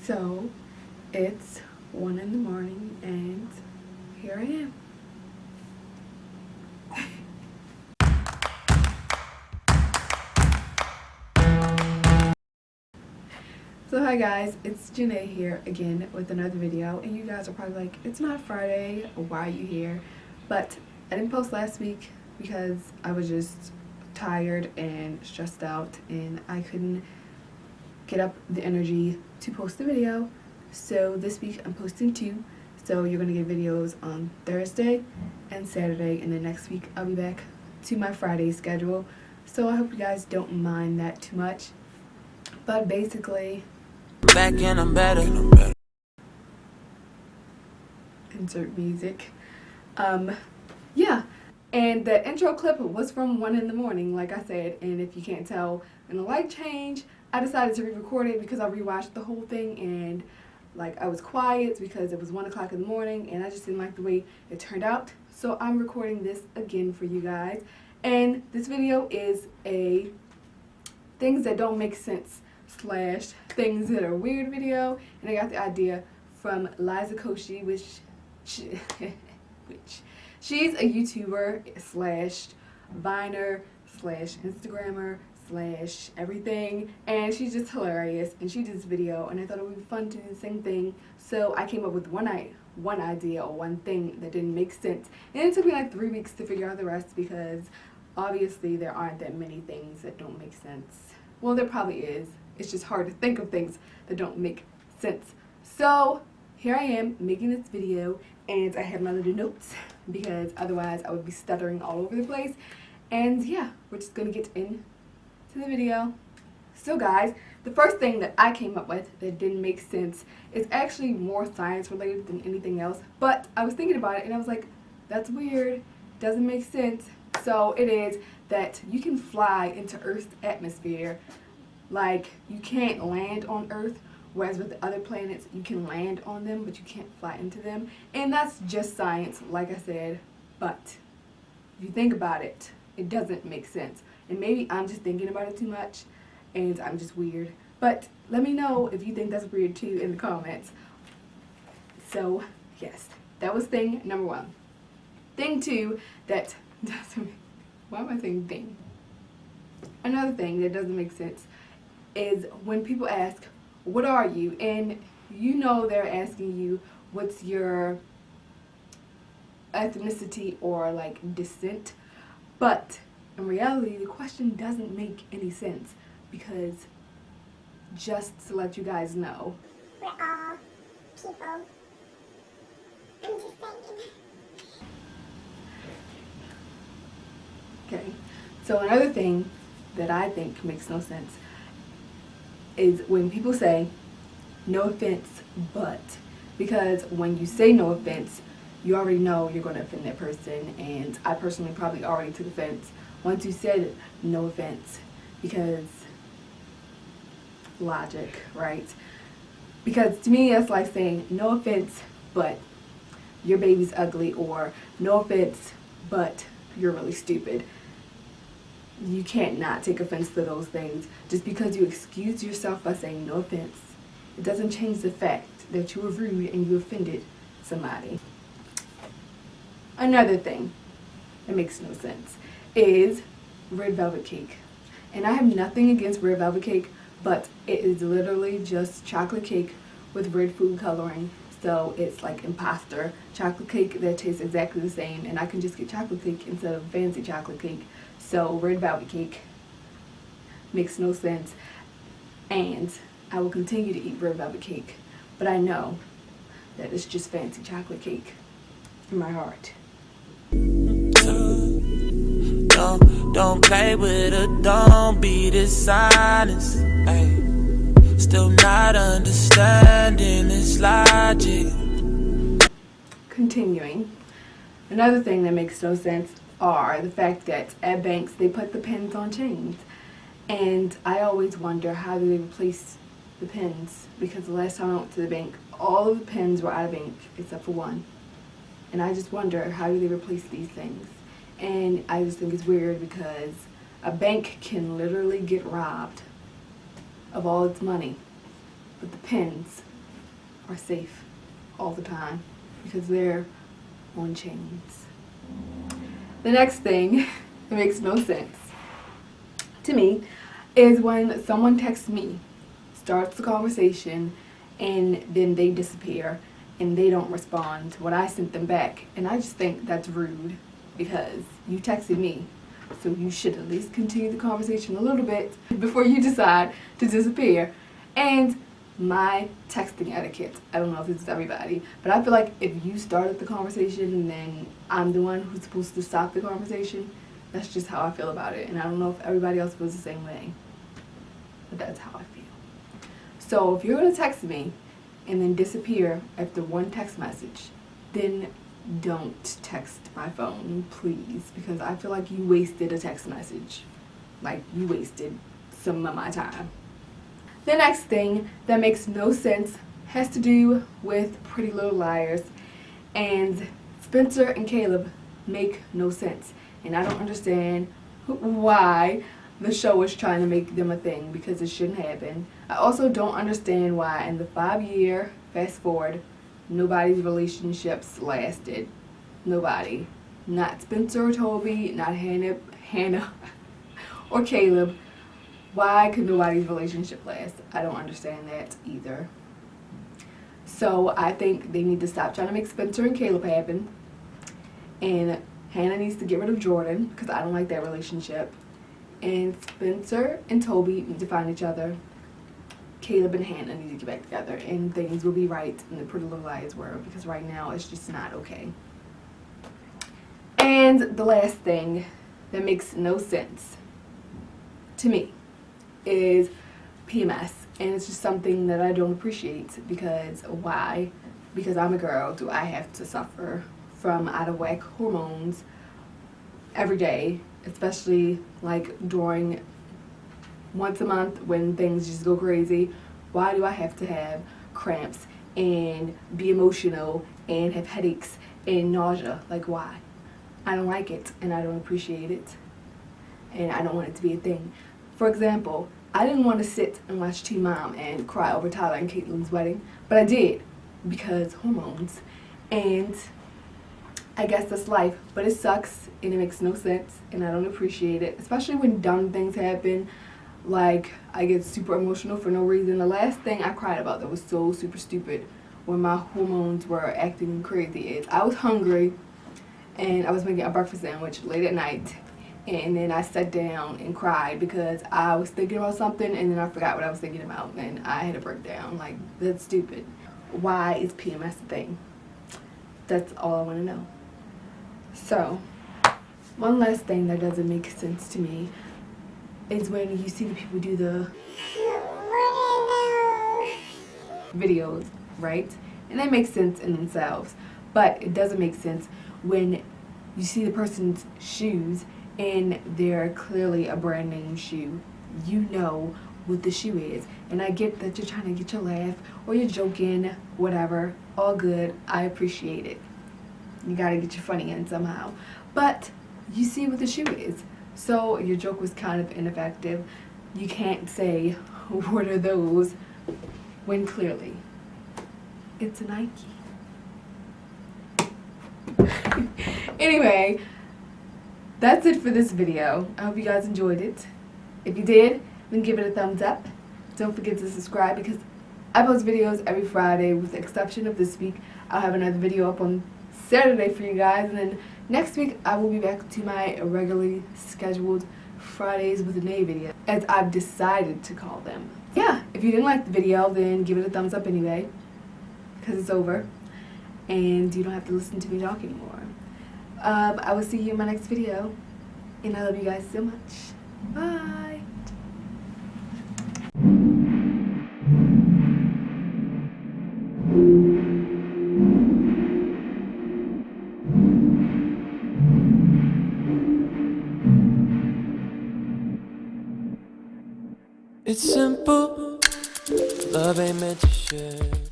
So it's 1 in the morning and here I am. So hi guys, it's Janae here again with another video, and you guys are probably like, it's not Friday, why are you here? But I didn't post last week because I was just tired and stressed out and I couldn't get up the energy to post the video. So this week I'm posting 2, so you're gonna get videos on Thursday and Saturday, and then next week I'll be back to my Friday schedule. So I hope you guys don't mind that too much. But basically, back and I'm better. Insert music. Yeah. And the intro clip was from 1 in the morning, like I said, and if you can't tell in the light change, I decided to re-record it because I rewatched the whole thing and like I was quiet because it was 1 o'clock in the morning and I just didn't like the way it turned out. So I'm recording this again for you guys. And this video is a things that don't make sense / things that are weird video, and I got the idea from Liza Koshy, which she's a YouTuber / Viner / Instagrammer / everything, and she's just hilarious, and she did this video and I thought it would be fun to do the same thing. So I came up with one idea or one thing that didn't make sense, and it took me like 3 weeks to figure out the rest because obviously there aren't that many things that don't make sense. Well, there probably is. It's just hard to think of things that don't make sense. So here I am making this video, and I have my little notes because otherwise I would be stuttering all over the place. And yeah, we're just gonna get into the video. So guys, the first thing that I came up with that didn't make sense is actually more science related than anything else. But I was thinking about it and I was like, that's weird, doesn't make sense. So it is that you can fly into Earth's atmosphere. Like, you can't land on Earth, whereas with the other planets, you can land on them, but you can't fly into them. And that's just science, like I said. But if you think about it, it doesn't make sense. And maybe I'm just thinking about it too much, and I'm just weird. But let me know if you think that's weird too in the comments. So, yes, that was thing number 1. Thing 2 that doesn't... Why am I saying thing? Another thing that doesn't make sense is when people ask, what are you? And you know they're asking you, what's your ethnicity or like descent? But in reality, the question doesn't make any sense because, just to let you guys know, we're all people. I'm just saying. Okay, so another thing that I think makes no sense is when people say, no offense, but, because when you say no offense, you already know you're going to offend that person, and I personally probably already took offense once you said no offense, because logic, right? Because to me, that's like saying, no offense, but your baby's ugly, or no offense, but you're really stupid. You can't not take offense to those things. Just because you excuse yourself by saying no offense, it doesn't change the fact that you were rude and you offended somebody. Another thing that makes no sense is red velvet cake. And I have nothing against red velvet cake, but it is literally just chocolate cake with red food coloring. So it's like imposter chocolate cake that tastes exactly the same, and I can just get chocolate cake instead of fancy chocolate cake. So red velvet cake makes no sense, and I will continue to eat red velvet cake, but I know that it's just fancy chocolate cake in my heart. Don't play with her, don't be dishonest. Ay. Still not understanding this logic. Continuing, another thing that makes no sense are the fact that at banks they put the pins on chains, and I always wonder how do they replace the pins, because the last time I went to the bank all of the pins were out of ink except for one, and I just wonder how do they replace these things. And I just think it's weird because a bank can literally get robbed of all its money, but the pins are safe all the time because they're on chains. The next thing that makes no sense to me is when someone texts me, starts the conversation, and then they disappear and they don't respond to what I sent them back. And I just think that's rude because you texted me, so you should at least continue the conversation a little bit before you decide to disappear. And my texting etiquette, I don't know if this is everybody, but I feel like if you started the conversation and then I'm the one who's supposed to stop the conversation, that's just how I feel about it. And I don't know if everybody else feels the same way, but that's how I feel. So if you're going to text me and then disappear after one text message, then don't text my phone, please, because I feel like you wasted a text message. Like, you wasted some of my time. The next thing that makes no sense has to do with Pretty Little Liars, and Spencer and Caleb make no sense, and I don't understand why the show is trying to make them a thing, because it shouldn't happen. I also don't understand why in the 5-year fast forward nobody's relationships lasted. Nobody. Not Spencer or Toby, not Hannah or Caleb. Why could nobody's relationship last? I don't understand that either. So I think they need to stop trying to make Spencer and Caleb happen. And Hannah needs to get rid of Jordan because I don't like that relationship. And Spencer and Toby need to find each other. Caleb and Hannah need to get back together and things will be right in the Pretty Little Liars world, because right now it's just not okay. And the last thing that makes no sense to me is PMS, and it's just something that I don't appreciate. Because why? Because I'm a girl, do I have to suffer from out of whack hormones every day, especially like during once a month when things just go crazy? Why do I have to have cramps and be emotional and have headaches and nausea? Like, why? I don't like it and I don't appreciate it, and I don't want it to be a thing. For example, I didn't want to sit and watch Teen Mom and cry over Tyler and Caitlin's wedding, but I did because hormones, and I guess that's life. But it sucks and it makes no sense and I don't appreciate it, especially when dumb things happen. Like, I get super emotional for no reason. The last thing I cried about that was so super stupid when my hormones were acting crazy is I was hungry and I was making a breakfast sandwich late at night, and then I sat down and cried because I was thinking about something and then I forgot what I was thinking about and I had a breakdown. Like, that's stupid. Why is PMS a thing? That's all I want to know. So, one last thing that doesn't make sense to me is when you see the people do the videos, right? And they make sense in themselves, but it doesn't make sense when you see the person's shoes and they're clearly a brand name shoe. You know what the shoe is, and I get that you're trying to get your laugh or you're joking, whatever, all good. I appreciate it. You gotta get your funny in somehow, but you see what the shoe is. So your joke was kind of ineffective. You can't say, what are those, when clearly it's a Nike. Anyway, that's it for this video. I hope you guys enjoyed it. If you did, then give it a thumbs up. Don't forget to subscribe because I post videos every Friday, with the exception of this week. I'll have another video up on Saturday for you guys, and then next week I will be back to my regularly scheduled Fridays with Janae video, as I've decided to call them. Yeah, if you didn't like the video, then give it a thumbs up anyway, because it's over and you don't have to listen to me talk anymore. I will see you in my next video, and I love you guys so much. Bye. It's simple, love ain't meant to share.